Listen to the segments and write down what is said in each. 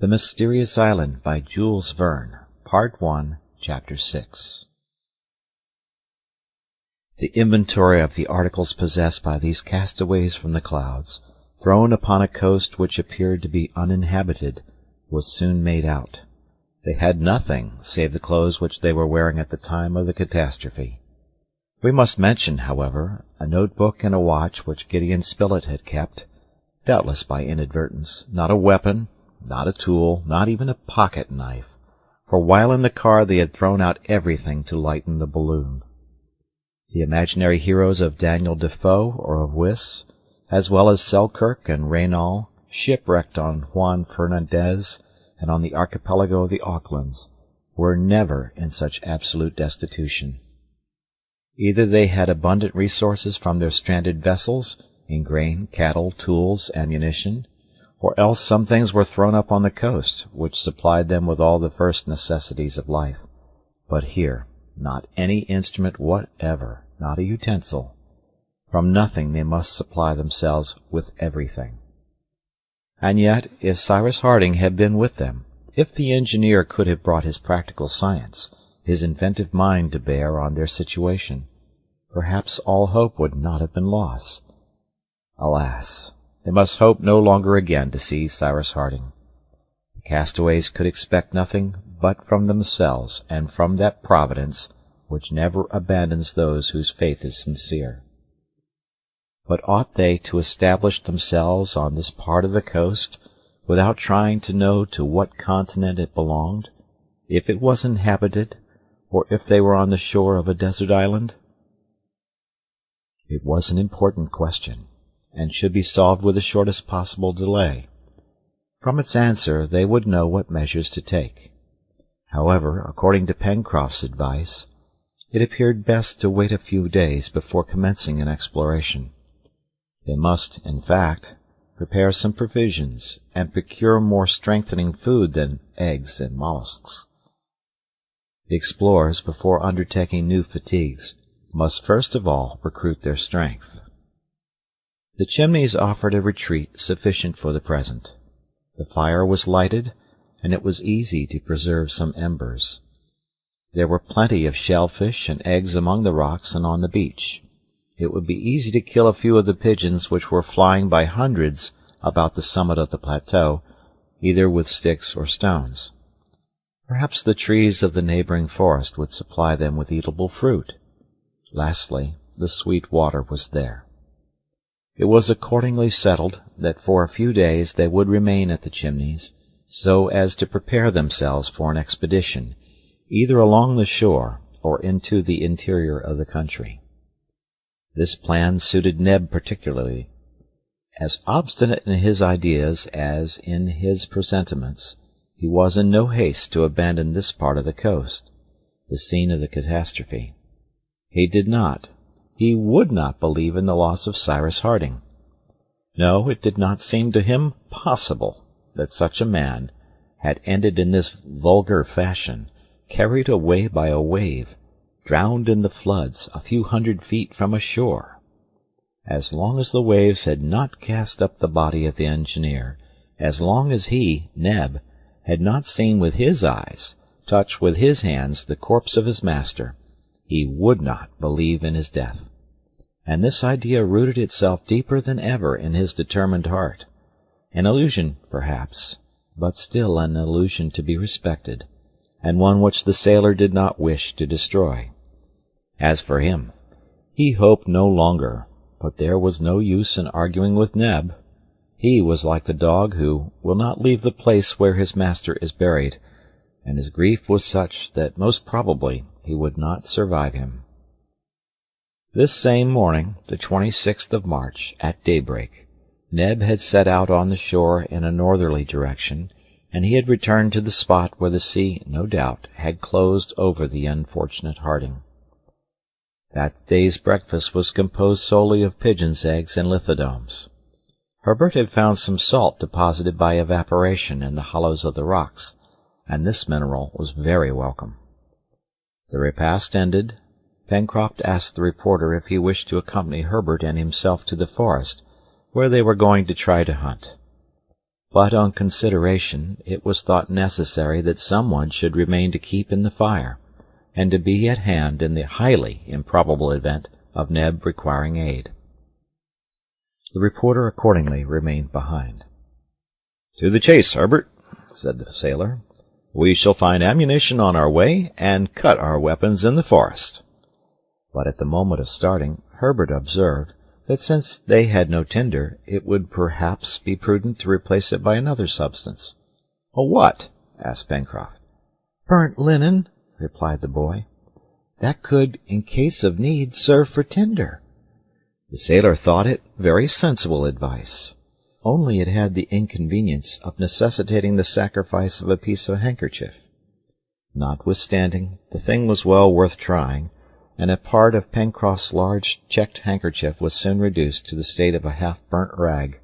The Mysterious Island by Jules Verne, Part 1, Chapter 6. The inventory of the articles possessed by these castaways from the clouds, thrown upon a coast which appeared to be uninhabited, was soon made out. They had nothing save the clothes which they were wearing at the time of the catastrophe. We must mention, however, a notebook and a watch which Gideon Spilett had kept, doubtless by inadvertence, not a weapon, not a tool, not even a pocket-knife, for while in the car they had thrown out everything to lighten the balloon. The imaginary heroes of Daniel Defoe or of Wyss, as well as Selkirk and Raynal, shipwrecked on Juan Fernandez and on the archipelago of the Aucklands, were never in such absolute destitution. Either they had abundant resources from their stranded vessels, in grain, cattle, tools, ammunition, or else some things were thrown up on the coast, which supplied them with all the first necessities of life. But here, not any instrument whatever, not a utensil. From nothing they must supply themselves with everything. And yet, if Cyrus Harding had been with them, if the engineer could have brought his practical science, his inventive mind to bear on their situation, perhaps all hope would not have been lost. Alas! They must hope no longer again to see Cyrus Harding. The castaways could expect nothing but from themselves and from that Providence which never abandons those whose faith is sincere. But ought they to establish themselves on this part of the coast without trying to know to what continent it belonged, if it was inhabited, or if they were on the shore of a desert island? It was an important question, and should be solved with the shortest possible delay. From its answer they would know what measures to take. However, according to Pencroft's advice, it appeared best to wait a few days before commencing an exploration. They must, in fact, prepare some provisions, and procure more strengthening food than eggs and mollusks. The explorers, before undertaking new fatigues, must first of all recruit their strength. The Chimneys offered a retreat sufficient for the present. The fire was lighted, and it was easy to preserve some embers. There were plenty of shellfish and eggs among the rocks and on the beach. It would be easy to kill a few of the pigeons which were flying by hundreds about the summit of the plateau, either with sticks or stones. Perhaps the trees of the neighboring forest would supply them with eatable fruit. Lastly, the sweet water was there. It was accordingly settled that for a few days they would remain at the Chimneys, so as to prepare themselves for an expedition, either along the shore or into the interior of the country. This plan suited Neb particularly. As obstinate in his ideas as in his presentiments, he was in no haste to abandon this part of the coast, the scene of the catastrophe. He would not believe in the loss of Cyrus Harding. No, it did not seem to him possible that such a man had ended in this vulgar fashion, carried away by a wave, drowned in the floods a few hundred feet from a shore. As long as the waves had not cast up the body of the engineer, as long as he, Neb, had not seen with his eyes, touched with his hands the corpse of his master, he would not believe in his death. And this idea rooted itself deeper than ever in his determined heart. An illusion, perhaps, but still an illusion to be respected, and one which the sailor did not wish to destroy. As for him, he hoped no longer, but there was no use in arguing with Neb. He was like the dog who will not leave the place where his master is buried, and his grief was such that most probably he would not survive him. This same morning, the 26th of March, at daybreak, Neb had set out on the shore in a northerly direction, and he had returned to the spot where the sea, no doubt, had closed over the unfortunate Harding. That day's breakfast was composed solely of pigeons' eggs and lithodomes. Herbert had found some salt deposited by evaporation in the hollows of the rocks, and this mineral was very welcome. The repast ended, Pencroft asked the reporter if he wished to accompany Herbert and himself to the forest, where they were going to try to hunt. But on consideration it was thought necessary that someone should remain to keep in the fire, and to be at hand in the highly improbable event of Neb requiring aid. The reporter accordingly remained behind. "To the chase, Herbert," said the sailor. "We shall find ammunition on our way, and cut our weapons in the forest." But at the moment of starting, Herbert observed that since they had no tinder, it would perhaps be prudent to replace it by another substance. "What?" asked Pencroft. "Burnt linen," replied the boy. "That could, in case of need, serve for tinder." The sailor thought it very sensible advice, only it had the inconvenience of necessitating the sacrifice of a piece of handkerchief. Notwithstanding, the thing was well worth trying, and a part of Pencroft's large checked handkerchief was soon reduced to the state of a half-burnt rag.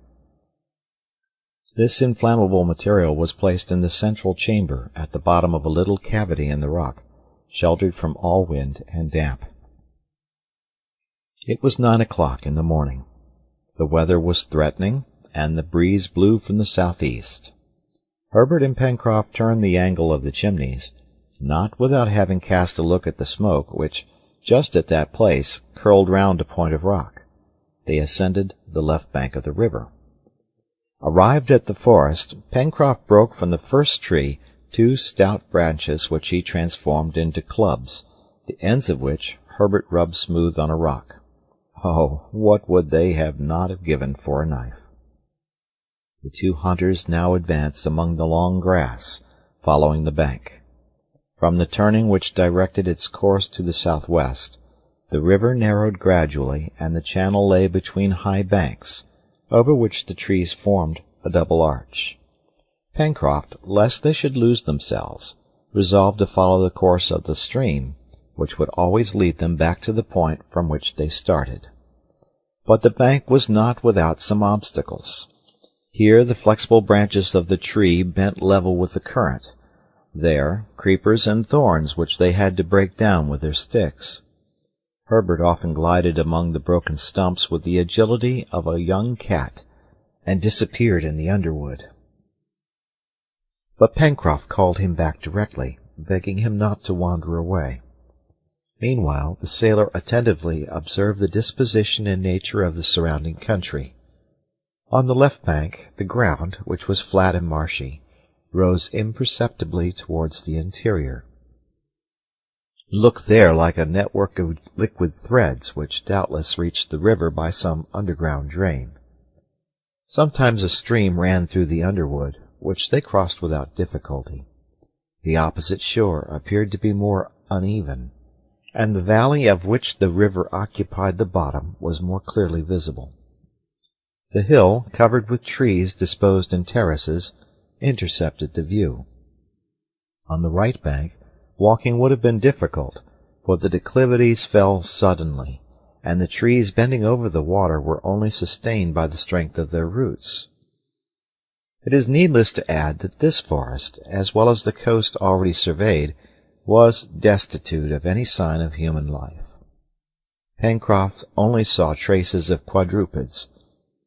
This inflammable material was placed in the central chamber at the bottom of a little cavity in the rock, sheltered from all wind and damp. It was 9 o'clock in the morning. The weather was threatening, and the breeze blew from the southeast. Herbert and Pencroft turned the angle of the chimneys, not without having cast a look at the smoke which, just at that place, curled round a point of rock. They ascended the left bank of the river. Arrived at the forest, Pencroft broke from the first tree 2 stout branches which he transformed into clubs, the ends of which Herbert rubbed smooth on a rock. Oh, what would they not have given for a knife! The 2 hunters now advanced among the long grass, following the bank. From the turning which directed its course to the southwest, the river narrowed gradually, and the channel lay between high banks, over which the trees formed a double arch. Pencroft, lest they should lose themselves, resolved to follow the course of the stream, which would always lead them back to the point from which they started. But the bank was not without some obstacles. Here the flexible branches of the tree bent level with the current, there creepers and thorns which they had to break down with their sticks. Herbert often glided among the broken stumps with the agility of a young cat, and disappeared in the underwood. But Pencroft called him back directly, begging him not to wander away. Meanwhile the sailor attentively observed the disposition and nature of the surrounding country. On the left bank the ground, which was flat and marshy, rose imperceptibly towards the interior. Looked there like a network of liquid threads which doubtless reached the river by some underground drain. Sometimes a stream ran through the underwood, which they crossed without difficulty. The opposite shore appeared to be more uneven, and the valley of which the river occupied the bottom was more clearly visible. The hill, covered with trees disposed in terraces, intercepted the view. On the right bank, walking would have been difficult, for the declivities fell suddenly, and the trees bending over the water were only sustained by the strength of their roots. It is needless to add that this forest, as well as the coast already surveyed, was destitute of any sign of human life. Pencroft only saw traces of quadrupeds,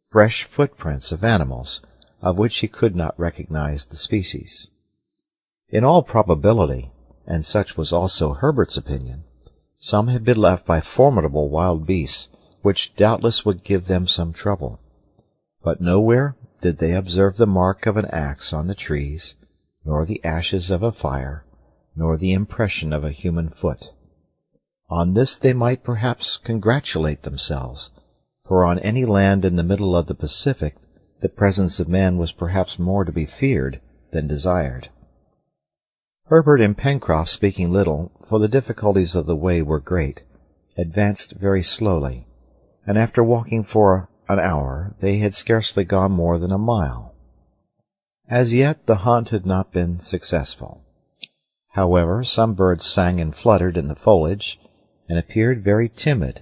fresh footprints of animals, of which he could not recognize the species. In all probability, and such was also Herbert's opinion, some had been left by formidable wild beasts, which doubtless would give them some trouble. But nowhere did they observe the mark of an axe on the trees, nor the ashes of a fire, nor the impression of a human foot. On this they might perhaps congratulate themselves, for on any land in the middle of the Pacific the presence of man was perhaps more to be feared than desired. Herbert and Pencroft, speaking little, for the difficulties of the way were great, advanced very slowly, and after walking for an hour they had scarcely gone more than a mile. As yet the hunt had not been successful. However, some birds sang and fluttered in the foliage, and appeared very timid,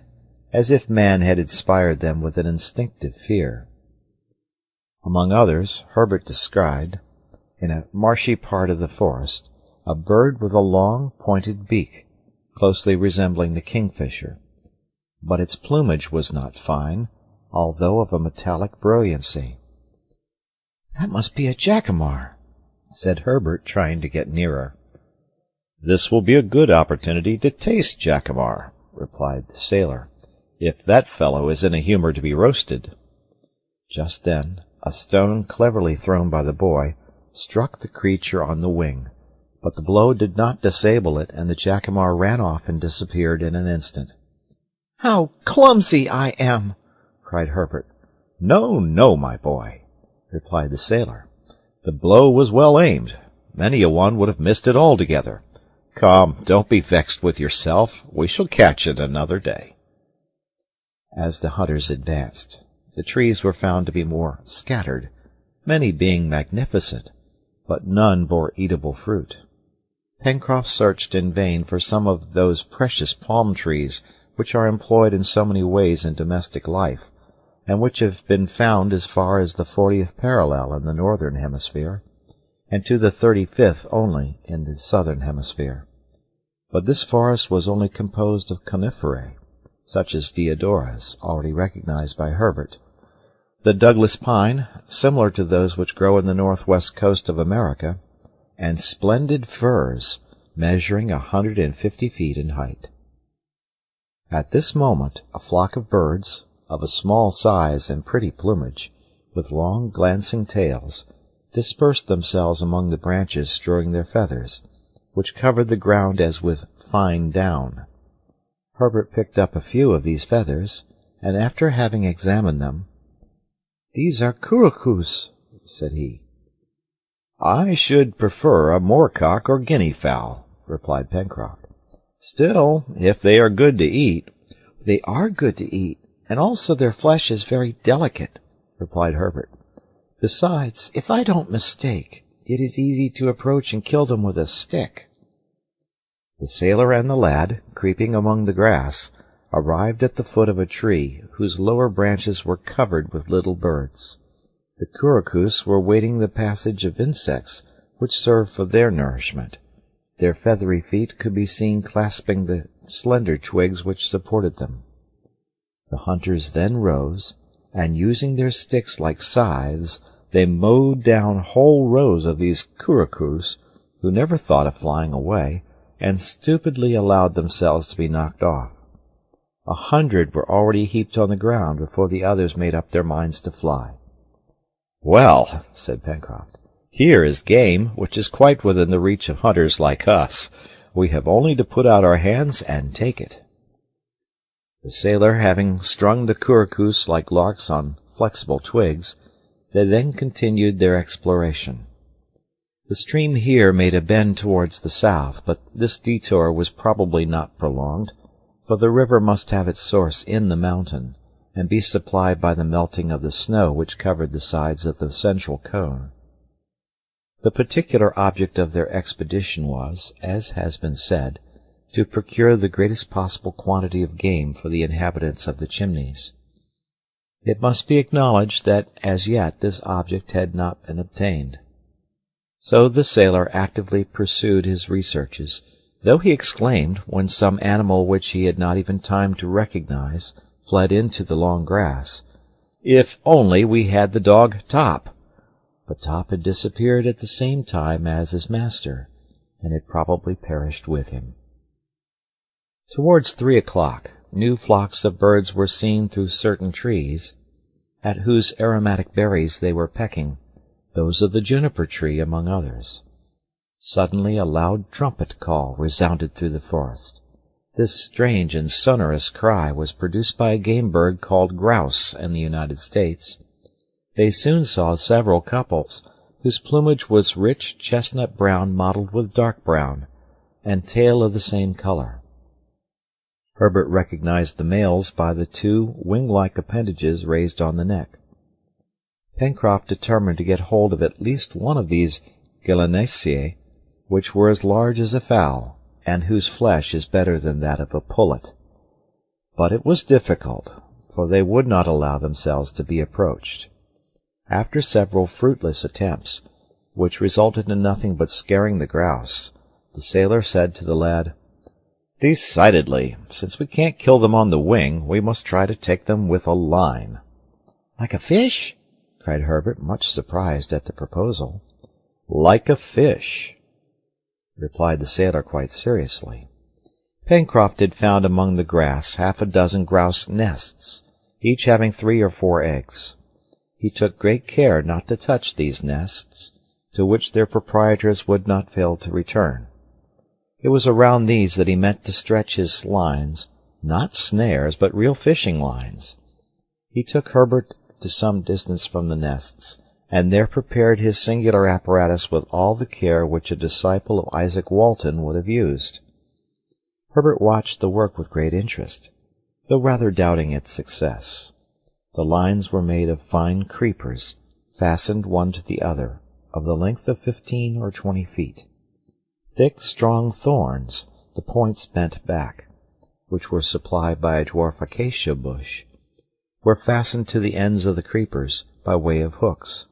as if man had inspired them with an instinctive fear. Among others, Herbert descried, in a marshy part of the forest, a bird with a long, pointed beak, closely resembling the kingfisher, but its plumage was not fine, although of a metallic brilliancy. "That must be a jacamar," said Herbert, trying to get nearer. "This will be a good opportunity to taste jacamar," replied the sailor, "if that fellow is in a humor to be roasted." Just then a stone, cleverly thrown by the boy, struck the creature on the wing, but the blow did not disable it, and the jacamar ran off and disappeared in an instant. "How clumsy I am!" cried Herbert. "No, no, my boy," replied the sailor. "The blow was well aimed. Many a one would have missed it altogether. Come, don't be vexed with yourself. We shall catch it another day." As the hunters advanced, the trees were found to be more scattered, many being magnificent, but none bore eatable fruit. Pencroft searched in vain for some of those precious palm trees which are employed in so many ways in domestic life, and which have been found as far as the 40th parallel in the northern hemisphere, and to the 35th only in the southern hemisphere. But this forest was only composed of coniferae, such as deodoras, already recognized by Herbert, the Douglas pine, similar to those which grow in the northwest coast of America, and splendid firs, measuring 150 feet in height. At this moment a flock of birds, of a small size and pretty plumage, with long glancing tails, dispersed themselves among the branches, strewing their feathers, which covered the ground as with fine down. Herbert picked up a few of these feathers, and after having examined them, "These are couroucous," said he. "I should prefer a moorcock or guinea fowl," replied Pencroft. "Still, if they are good to eat—" "They are good to eat, and also their flesh is very delicate," replied Herbert. "Besides, if I don't mistake, it is easy to approach and kill them with a stick." The sailor and the lad, creeping among the grass, arrived at the foot of a tree whose lower branches were covered with little birds. The couroucous were waiting the passage of insects which served for their nourishment. Their feathery feet could be seen clasping the slender twigs which supported them. The hunters then rose, and using their sticks like scythes, they mowed down whole rows of these couroucous, who never thought of flying away, and stupidly allowed themselves to be knocked off. 100 were already heaped on the ground before the others made up their minds to fly. "Well," said Pencroft, "here is game which is quite within the reach of hunters like us. We have only to put out our hands and take it." The sailor having strung the couroucous like larks on flexible twigs, they then continued their exploration. The stream here made a bend towards the south, but this detour was probably not prolonged, for the river must have its source in the mountain, and be supplied by the melting of the snow which covered the sides of the central cone. The particular object of their expedition was, as has been said, to procure the greatest possible quantity of game for the inhabitants of the Chimneys. It must be acknowledged that as yet this object had not been obtained. So the sailor actively pursued his researches, though he exclaimed, when some animal which he had not even time to recognize fled into the long grass, "If only we had the dog Top!" But Top had disappeared at the same time as his master, and had probably perished with him. Towards 3 o'clock, new flocks of birds were seen through certain trees, at whose aromatic berries they were pecking, those of the juniper tree among others. Suddenly a loud trumpet call resounded through the forest. This strange and sonorous cry was produced by a game bird called grouse in the United States. They soon saw several couples, whose plumage was rich chestnut brown mottled with dark brown, and tail of the same color. Herbert recognized the males by the 2 wing-like appendages raised on the neck. Pencroft determined to get hold of at least one of these gallinaceae, which were as large as a fowl, and whose flesh is better than that of a pullet. But it was difficult, for they would not allow themselves to be approached. After several fruitless attempts, which resulted in nothing but scaring the grouse, the sailor said to the lad, "Decidedly, since we can't kill them on the wing, we must try to take them with a line." "Like a fish?" cried Herbert, much surprised at the proposal. "Like a fish," replied the sailor quite seriously. Pencroft had found among the grass 6 grouse nests, each having 3 or 4 eggs. He took great care not to touch these nests, to which their proprietors would not fail to return. It was around these that he meant to stretch his lines, not snares, but real fishing lines. He took Herbert to some distance from the nests, and there prepared his singular apparatus with all the care which a disciple of Isaac Walton would have used. Herbert watched the work with great interest, though rather doubting its success. The lines were made of fine creepers, fastened one to the other, of the length of 15 or 20 feet. Thick, strong thorns, the points bent back, which were supplied by a dwarf acacia bush, were fastened to the ends of the creepers by way of hooks.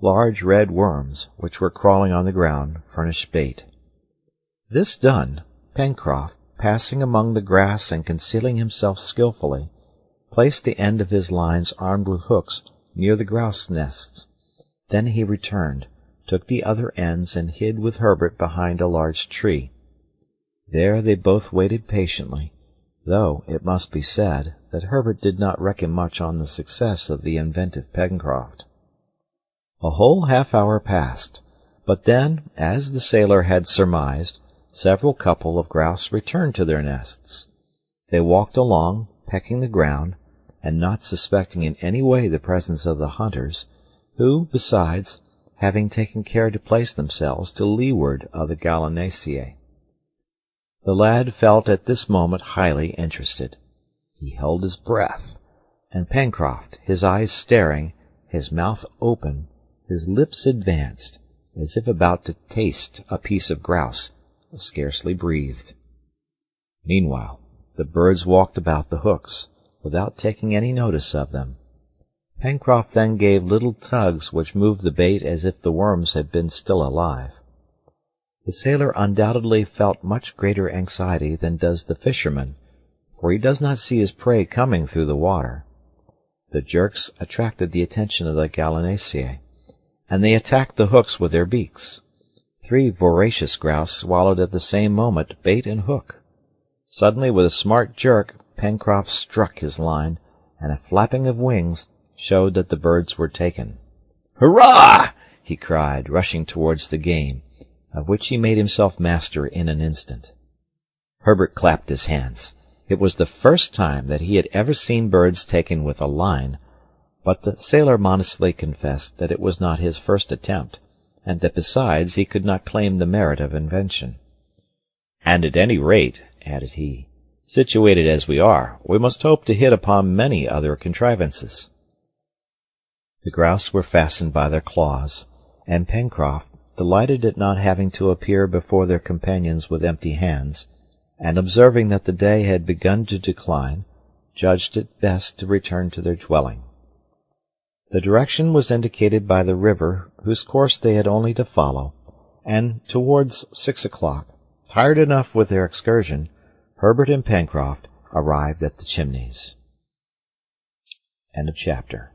Large red worms, which were crawling on the ground, furnished bait. This done, Pencroft, passing among the grass and concealing himself skilfully, placed the end of his lines armed with hooks near the grouse nests. Then he returned, took the other ends, and hid with Herbert behind a large tree. There they both waited patiently, though it must be said that Herbert did not reckon much on the success of the inventive Pencroft. A whole half-hour passed, but then, as the sailor had surmised, several couple of grouse returned to their nests. They walked along, pecking the ground, and not suspecting in any way the presence of the hunters, who, besides, having taken care to place themselves to leeward of the gallinaceae. The lad felt at this moment highly interested. He held his breath, and Pencroft, his eyes staring, his mouth open, his lips advanced, as if about to taste a piece of grouse, scarcely breathed. Meanwhile, the birds walked about the hooks, without taking any notice of them. Pencroft then gave little tugs which moved the bait as if the worms had been still alive. The sailor undoubtedly felt much greater anxiety than does the fisherman, for he does not see his prey coming through the water. The jerks attracted the attention of the gallinaceae, and they attacked the hooks with their beaks. 3 voracious grouse swallowed at the same moment bait and hook. Suddenly, with a smart jerk, Pencroft struck his line, and a flapping of wings showed that the birds were taken. "Hurrah!" he cried, rushing towards the game, of which he made himself master in an instant. Herbert clapped his hands. It was the first time that he had ever seen birds taken with a line, but the sailor modestly confessed that it was not his first attempt, and that besides he could not claim the merit of invention. "And at any rate," added he, "situated as we are, we must hope to hit upon many other contrivances." The grouse were fastened by their claws, and Pencroft, delighted at not having to appear before their companions with empty hands, and observing that the day had begun to decline, judged it best to return to their dwelling. The direction was indicated by the river, whose course they had only to follow, and towards 6 o'clock, tired enough with their excursion, Herbert and Pencroft arrived at the Chimneys. End of chapter.